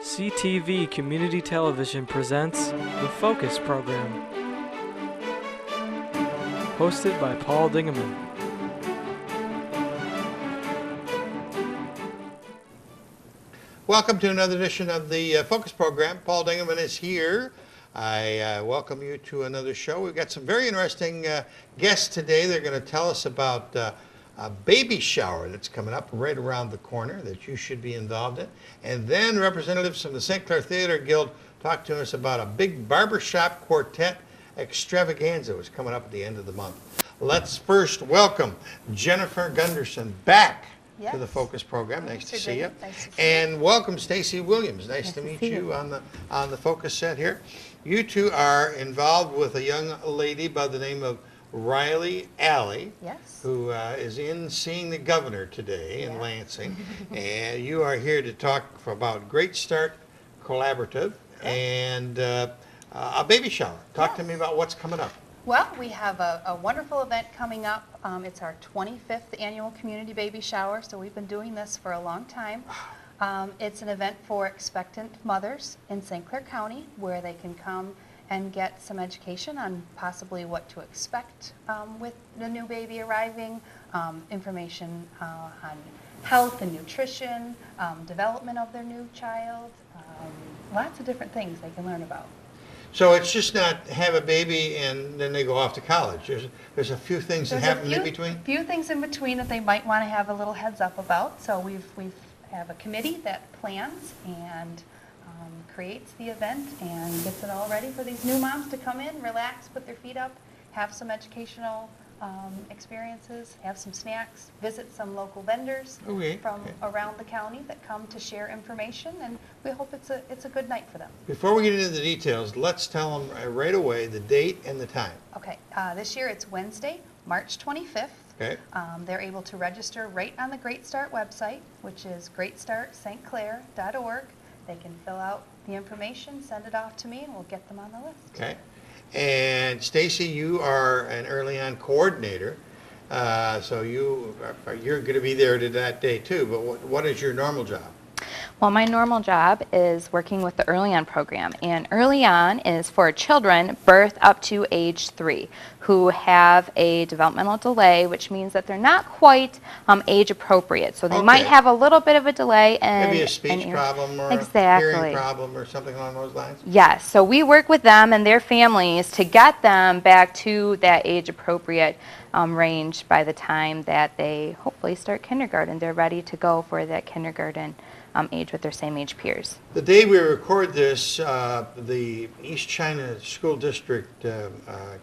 CTV Community Television presents the Focus Program, hosted by Paul Dingeman. Welcome to another edition of the Focus Program. Paul Dingeman is here. I welcome you to another show. We've got some very interesting guests today. They're going to tell us about a baby shower that's coming up right around the corner that you should be involved in. And then representatives from the St. Clair Theater Guild talk to us about a big barbershop quartet extravaganza was coming up at the end of the month. Let's first welcome Jennifer Gunderson back to the Focus Program. Nice to see you. And welcome Stacy Williams. Nice to meet you on the Focus set here. You two are involved with a young lady by the name of Riley Alley, who is in seeing the governor today in Lansing, and you are here to talk about Great Start Collaborative and a baby shower. Talk to me about what's coming up. Well, we have a wonderful event coming up. It's our 25th annual community baby shower, so we've been doing this for a long time. It's an event for expectant mothers in St. Clair County where they can come and get some education on possibly what to expect with the new baby arriving, information on health and nutrition, development of their new child, lots of different things they can learn about. So it's just not have a baby and then they go off to college. There's a few things that happen in between? A few things in between that they might want to have a little heads up about. So we have a committee that plans and creates the event and gets it all ready for these new moms to come in, relax, put their feet up, have some educational experiences, have some snacks, visit some local vendors from around the county that come to share information, and we hope it's a good night for them. Before we get into the details, let's tell them right away the date and the time. Okay, this year it's Wednesday, March 25th. Okay. They're able to register right on the Great Start website, which is greatstartstclair.org. They can fill out the information, send it off to me, and we'll get them on the list. Okay. And Stacy, you are an early on coordinator, so you're going to be there to that day too. But what is your normal job? Well, my normal job is working with the Early On program, and Early On is for children birth up to age 3 who have a developmental delay, which means that they're not quite age appropriate. So they might have a little bit of a delay. Maybe a speech problem or a hearing problem or something along those lines? Yes, so we work with them and their families to get them back to that age appropriate range by the time that they hopefully start kindergarten. They're ready to go for that kindergarten age with their same age peers. The day we record this, the East China School District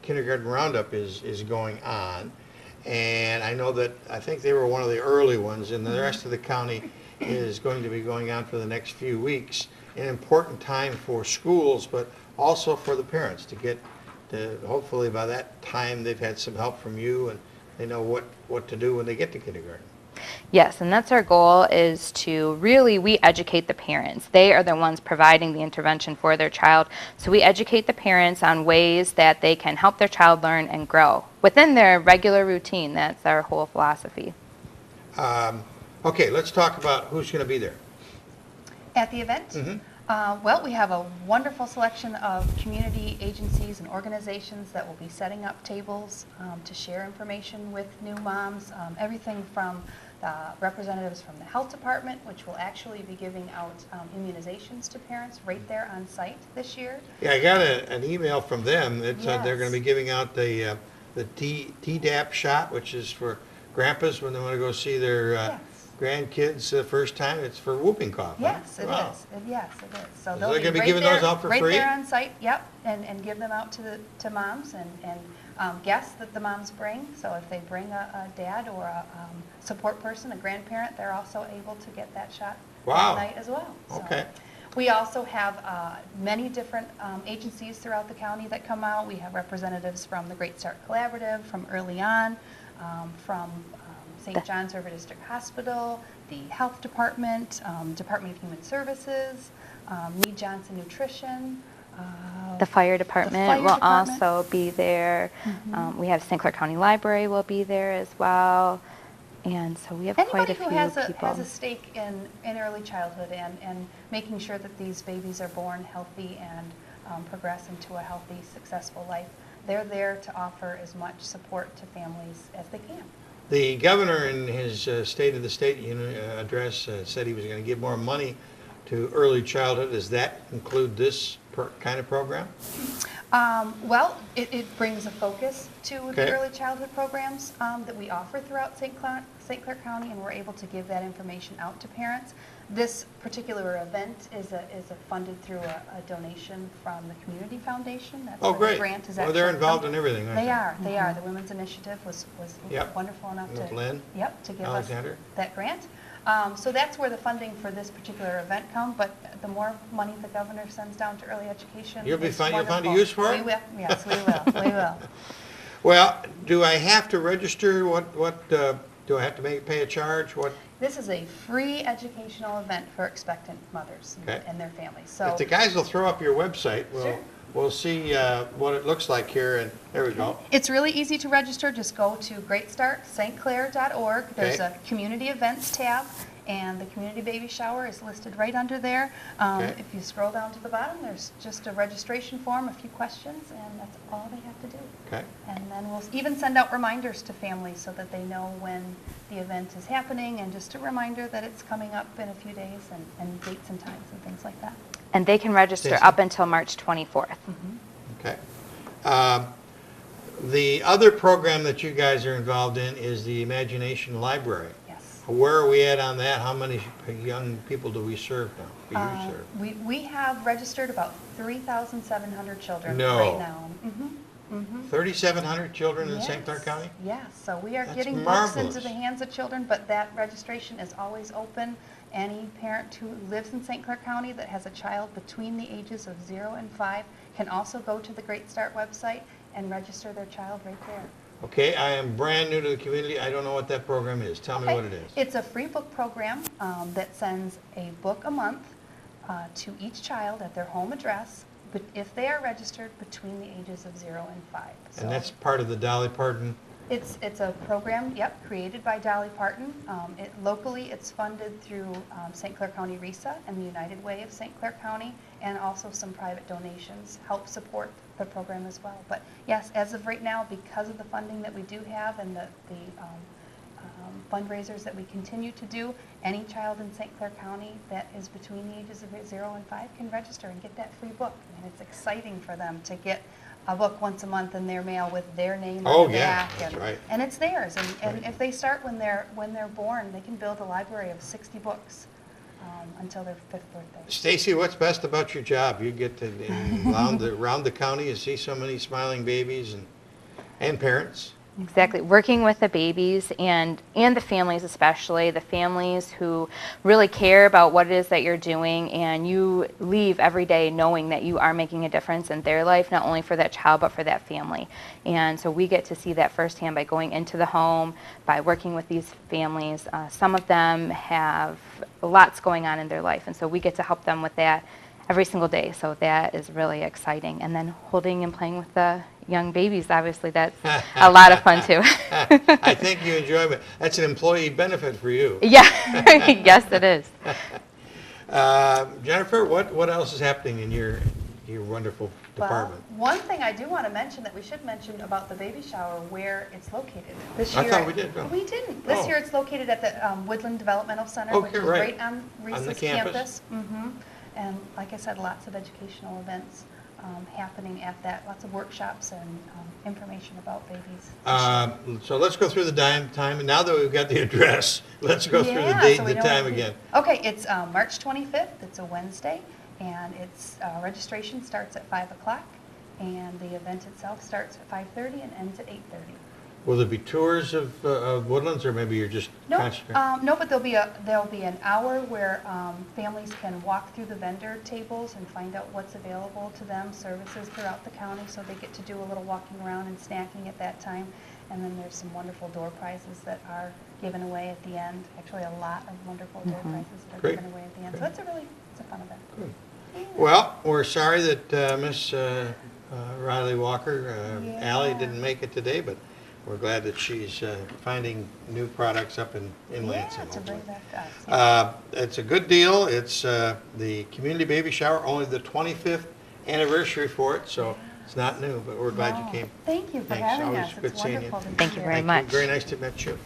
Kindergarten Roundup is going on, and I know that I think they were one of the early ones, and the rest of the county is going to be going on for the next few weeks. An important time for schools, but also for the parents to get to, hopefully by that time they've had some help from you and they know what to do when they get to kindergarten. Yes, and that's our goal, is to we educate the parents. They are the ones providing the intervention for their child. So we educate the parents on ways that they can help their child learn and grow within their regular routine. That's our whole philosophy. Okay, let's talk about who's going to be there. At the event? Well, we have a wonderful selection of community agencies and organizations that will be setting up tables to share information with new moms. Everything from representatives from the health department, which will actually be giving out immunizations to parents right there on site this year. Yeah, I got an email from them that said they're going to be giving out the Tdap shot, which is for grandpas when they want to go see their grandkids the first time. It's for whooping cough. Yes, it is. Yes, it is. So they'll going to be giving those out for free? Right there on site, and give them out to moms and guests that the moms bring. So if they bring a dad or a support person, a grandparent, they're also able to get that shot that night as well. So we also have many different agencies throughout the county that come out. We have representatives from the Great Start Collaborative, from Early On, from St. John's River District Hospital, the Health Department, Department of Human Services, Meade Johnson Nutrition. The fire department will also be there. We have St. Clair County Library will be there as well. And so we have quite a few Anybody who people. has a stake in early childhood and making sure that these babies are born healthy and progress into a healthy, successful life, they're there to offer as much support to families as they can. The governor in his State of the State address said he was going to give more money to early childhood. Does that include this kind of program? Well, it brings a focus to Okay. the early childhood programs that we offer throughout St. Clair County, and we're able to give that information out to parents. This particular event is funded through a donation from the Community Foundation. That's Oh, where great. the grant is Well, they're actually involved from. in everything, aren't they? They are. The Women's Initiative was Yep. wonderful enough With to, Lynn to give Alexander. us that grant. So that's where the funding for this particular event comes, but the more money the governor sends down to early education, You'll it's find a wonderful. use for it? We will, yes, we will, we will. Well, do I have to register? Do I have to pay a charge? What? This is a free educational event for expectant mothers Okay. and their families. So If the guys will throw up your website, Sure. we'll see what it looks like here. And there we go. it's really easy to register. Just go to greatstartstclair.org. There's Okay. a community events tab, and the community baby shower is listed right under there. Okay. If you scroll down to the bottom, there's just a registration form, a few questions, and that's all they have to do. Okay. And then we'll even send out reminders to families so that they know when the event is happening, and just a reminder that it's coming up in a few days, and dates and times and things like that. And they can register Stacy? up until March 24th. Okay. The other program that you guys are involved in is the Imagination Library. Yes. Where are we at on that? How many young people do we serve now? Do you serve? We have registered about 3,700 children No. right now. 3,700 children in St. Clair Yes. County? Yes, so we are That's getting books marvelous. into the hands of children, but that registration is always open. Any parent who lives in St. Clair County that has a child between the ages of 0 and 5 can also go to the Great Start website and register their child right there. Okay, I am brand new to the community. I don't know what that program is. Tell me what it is. It's a free book program that sends a book a month to each child at their home address, but if they are registered between the ages of 0 and 5. So And that's part of the Dolly Parton. it's a program, created by Dolly Parton. Locally, it's funded through St. Clair County RESA and the United Way of St. Clair County, and also some private donations help support the program as well. But yes, as of right now, because of the funding that we do have and the fundraisers that we continue to do, any child in St. Clair County that is between the ages of 0 and 5 can register and get that free book. And it's exciting for them to get a book once a month in their mail with their name Oh, on the yeah, back. that's right. And it's theirs. And Right. if they start when they're born, they can build a library of 60 books until their 5th birthday. Stacy, what's best about your job? You get to around the county, you see so many smiling babies and parents. Exactly. Working with the babies and the families, especially the families who really care about what it is that you're doing, and you leave every day knowing that you are making a difference in their life, not only for that child but for that family. And so we get to see that firsthand by going into the home, by working with these families. Some of them have lots going on in their life, and so we get to help them with that every single day. So that is really exciting. And then holding and playing with the young babies, obviously that's a lot of fun too. I think you enjoy it. That's an employee benefit for you. Yeah, yes it is. Jennifer, what else is happening in your wonderful department? Well, one thing I do want to mention that we should mention about the baby shower, where it's located. This I year, thought we did. Oh. We didn't. This Oh. year it's located at the Woodland Developmental Center, Okay, which is right. right on Reese's the campus. And like I said, lots of educational events happening at that, lots of workshops and information about babies. So let's go through the time, and now that we've got the address, let's go through the date so and we the know time what we- again. Okay, it's March 25th, it's a Wednesday, and it's registration starts at 5 o'clock, and the event itself starts at 5:30 and ends at 8:30. Will there be tours of Woodlands, or maybe you're just No, concentrating? no, but there'll be an hour where families can walk through the vendor tables and find out what's available to them, services throughout the county, so they get to do a little walking around and snacking at that time. And then there's some wonderful door prizes that are given away at the end. Actually, a lot of wonderful door prizes that are Great. given away at the end. So Great. it's a fun event. Good. Yeah. Well, we're sorry that Miss Riley Walker, Allie, Yeah. didn't make it today, but we're glad that she's finding new products up in Lansing. To bring back to us. It's a good deal. It's the community baby shower, only the 25th anniversary for it, so it's not new, but we're glad you came. Thank you for Thanks. having Always us. good It's seeing you. wonderful to be Thank you here. very Thank much. Very nice to meet you.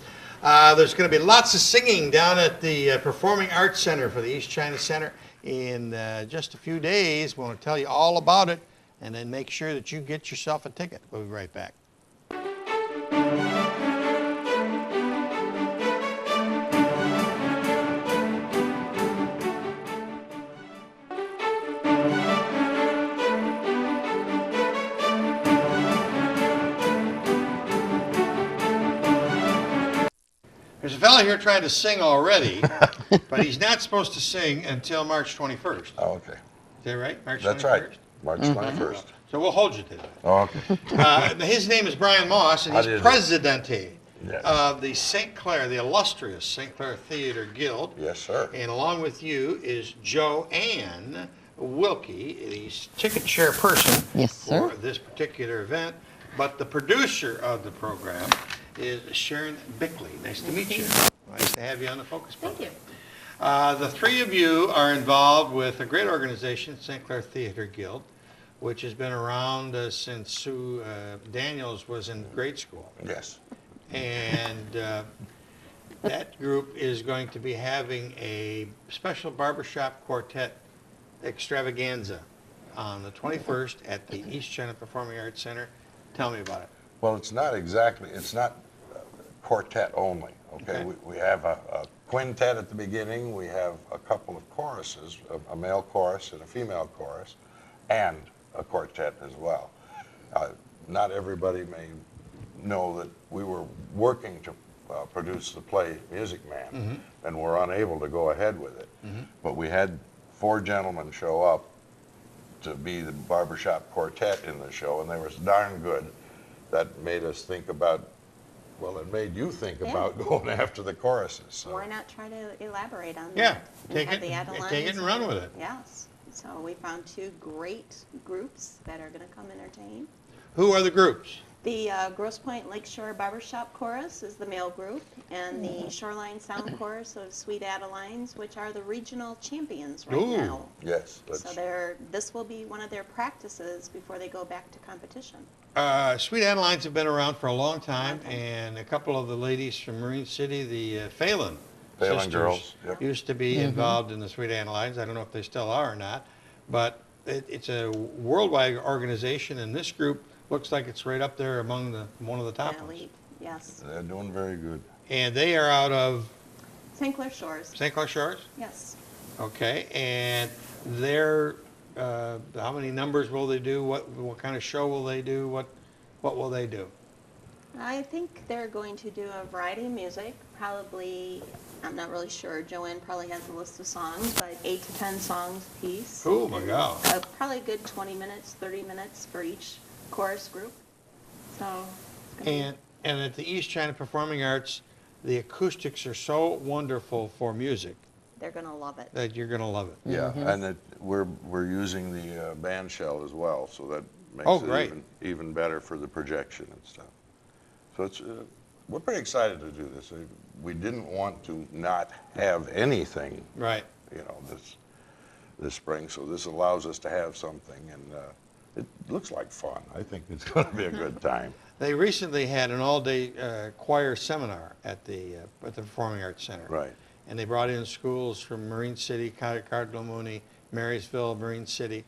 There's going to be lots of singing down at the Performing Arts Center for the East China Center in just a few days. We want to tell you all about it, and then make sure that you get yourself a ticket. We'll be right back. There's a fellow here trying to sing already, but he's not supposed to sing until March 21st. Oh, okay. Is that right? March 21st? That's right. March 21st. So we'll hold you to that. Oh, okay. His name is Brian Moss, and How he's do you do? presidente Yes. of the St. Clair, the illustrious St. Clair Theater Guild. Yes, sir. And along with you is Joanne Wilkie, the ticket share person Yes, sir. for this particular event. But the producer of the program is Sharon Bickley. Nice to meet you. Nice to have you on the Focus program. Thank you. The three of you are involved with a great organization, St. Clair Theater Guild, which has been around since Sue Daniels was in grade school. Yes. And that group is going to be having a special barbershop quartet extravaganza on the 21st at the East China Performing Arts Center. Tell me about it. Well, it's not quartet only. Okay. Okay. We have a quintet at the beginning. We have a couple of choruses, a male chorus and a female chorus, and a quartet as well. Not everybody may know that we were working to produce the play Music Man, and were unable to go ahead with it. But we had 4 gentlemen show up to be the barbershop quartet in the show, and they were darn good. That made us think about, well, it made you think about going after the choruses. So. Why not try to elaborate on Yeah, that? and take have it, the add-ons take it and run with it. Yes. So we found 2 great groups that are going to come entertain. Who are the groups? The Grosse Pointe Lakeshore Barbershop Chorus is the male group, and the Shoreline Sound Chorus of Sweet Adelines, which are the regional champions right Ooh. now. Yes. So this will be one of their practices before they go back to competition. Sweet Adelines have been around for a long time, and a couple of the ladies from Marine City, the Phelan sisters, girls. Yep. used to be involved in the Sweet Adelines. I don't know if they still are or not, but it's a worldwide organization, and this group looks like it's right up there among one of the top ones. Elite, yes. They're doing very good. And they are out of St. Clair Shores, St. Clair Shores? yes. Okay, and they're, how many numbers will they do? What kind of show will they do? What will they do? I think they're going to do a variety of music, probably, I'm not really sure, Joanne probably has a list of songs, but 8 to 10 songs a piece. Oh my God. Probably a good 20 minutes, 30 minutes for each chorus group. So, it's gonna be- And at the East China Performing Arts, the acoustics are so wonderful for music they're going to love it. that you're going to love it. Yeah, and we're using the band shell as well, so that makes Oh, it great. even better for the projection and stuff. So it's we're pretty excited to do this. We didn't want to not have anything, Right. this spring, so this allows us to have something, and it looks like fun. I think it's going to be a good time. They recently had an all-day choir seminar at the Performing Arts Center. Right. And they brought in schools from Marine City, Cardinal Mooney, Marysville, Marine City,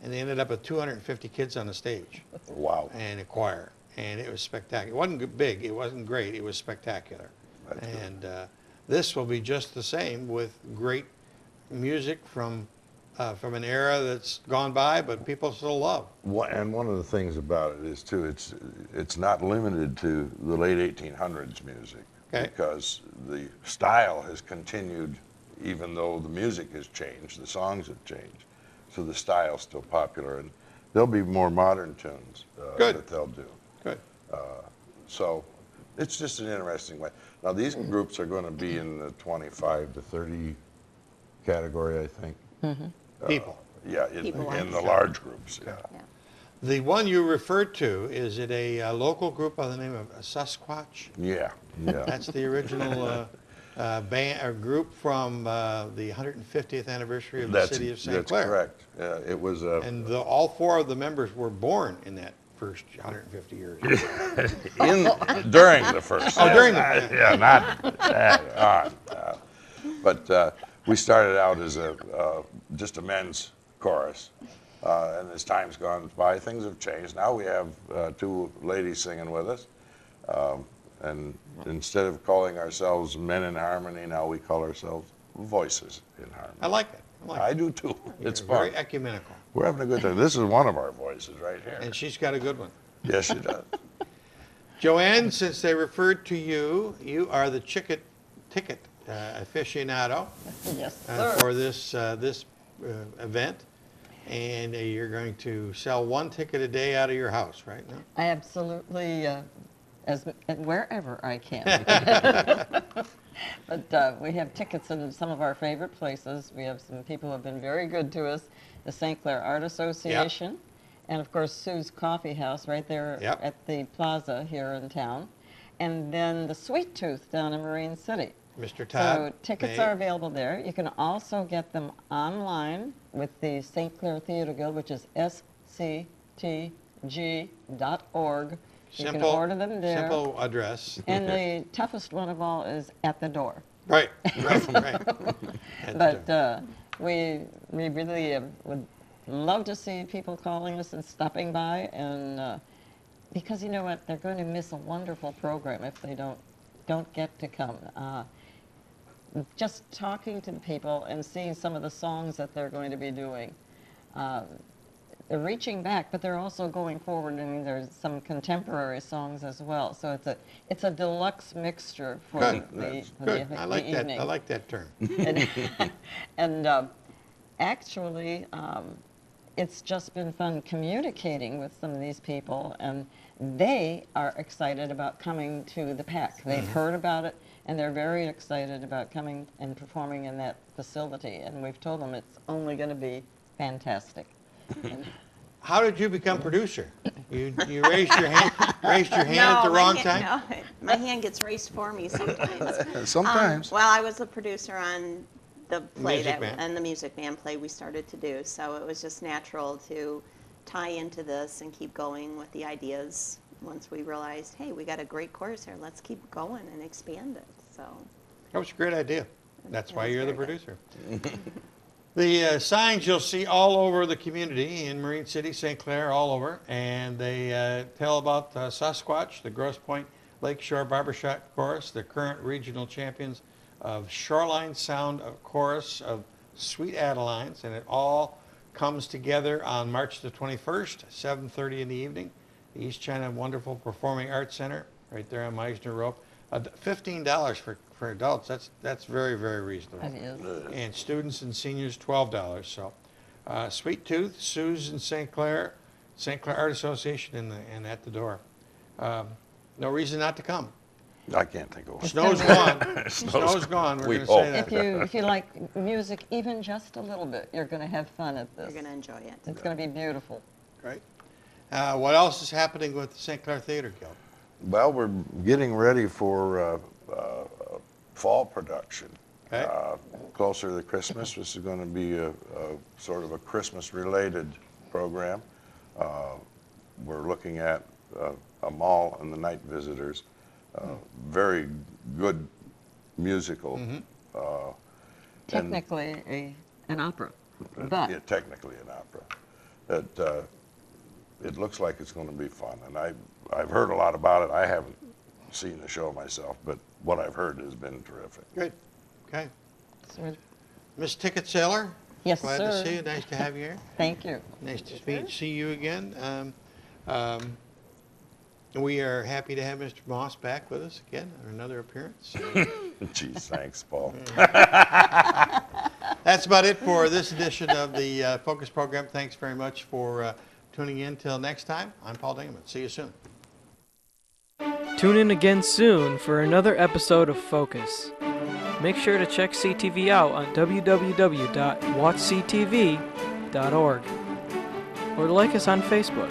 and they ended up with 250 kids on the stage Wow. and a choir, and it was spectacular. It wasn't big, it wasn't great, it was spectacular. That's good. And this will be just the same with great music from an era that's gone by, but people still love. And one of the things about it is too, it's not limited to the late 1800s music, Okay. because the style has continued, even though the music has changed, the songs have changed. So the style's still popular, and there'll be more modern tunes Good. that they'll do. Good. So it's just an interesting way. Now these groups are going to be in the 25 to 30 category, I think. People. Yeah, People in the like- large groups. Yeah. Yeah. The one you referred to, is it a local group by the name of Sasquatch? Yeah, yeah. That's the original band or group from the 150th anniversary of the city of St. Clair. That's correct. It was And all 4 of the members were born in that first 150 years. during the first. Oh, during the yeah, not that on. But we started out as just a men's chorus, and as time's gone by, things have changed. Now we have 2 ladies singing with us, and instead of calling ourselves Men in Harmony, now we call ourselves Voices in Harmony. I like it. I do too. It's You're fun. very ecumenical. We're having a good time. This is one of our voices right here. And she's got a good one. Yes, she does. Joanne, since they referred to you, you are the ticket aficionado Yes, sir. for this event, and you're going to sell 1 ticket a day out of your house, right now? I absolutely, wherever I can. But we have tickets in some of our favorite places. We have some people who have been very good to us. The St. Clair Art Association, and of course Sue's Coffee House right there at the plaza here in town. And then the Sweet Tooth down in Marine City. Mr. Todd. So tickets are available there. You can also get them online with the St. Clair Theater Guild, which is sctg.org. You can order them there. Simple address. And the toughest one of all is at the door. Right. But we really would love to see people calling us and stopping by, and because you know what, they're going to miss a wonderful program if they don't get to come. Just talking to the people and seeing some of the songs that they're going to be doing. They're reaching back, but they're also going forward. I mean, there's some contemporary songs as well. So it's a deluxe mixture for the I like evening. that. I like that term. And actually, it's just been fun communicating with some of these people, and they are excited about coming to the PAC. They've heard about it, and they're very excited about coming and performing in that facility. And we've told them it's only going to be fantastic. How did you become producer? You raised your hand at the wrong time? No, my hand gets raised for me sometimes. Sometimes. Well, I was a producer on the play Music Man. and the Music Man play we started to do, so it was just natural to tie into this and keep going with the ideas. Once we realized, hey, we got a great chorus here, let's keep going and expand it. So That was a great idea. That's why was you're the very good. producer. The signs you'll see all over the community in Marine City, St. Clair, all over, and they tell about Sasquatch, the Grosse Pointe Lakeshore Barbershop Chorus, the current regional champions of Shoreline Sound Chorus of Sweet Adelines, and it all comes together on March the 21st, 7:30 in the evening, the East China Wonderful Performing Arts Center, right there on Meisner Rope. $15 for adults, that's very, very reasonable. That is. And students and seniors, $12. So, Sweet Tooth, Sue's in St. Clair Art Association, and at the door. No reason not to come. I can't think of one. Snow's gone. Snow's gone. We're We going to say hope. that. If you like music even just a little bit, you're going to have fun at this. you're going to enjoy it. It's going to be beautiful. Right. What else is happening with the St. Clair Theater Guild? Well, we're getting ready for fall production. Okay. Closer to Christmas, this is going to be a sort of a Christmas-related program. We're looking at a mall and the night visitors. Very good musical. Technically an opera, but Yeah, technically an opera. It looks like it's going to be fun, and I've heard a lot about it. I haven't seen the show myself, but what I've heard has been terrific. Good. Okay. so Miss Ticket Seller? Yes, Glad sir. to see you. Nice to have you here. thank you. Nice to see you again. We are happy to have Mr. Moss back with us again on another appearance. Geez, thanks, Paul. That's about it for this edition of the Focus program. Thanks very much for tuning in. Till next time, I'm Paul Dingeman. See you soon. Tune in again soon for another episode of Focus. Make sure to check CTV out on www.watchctv.org or like us on Facebook.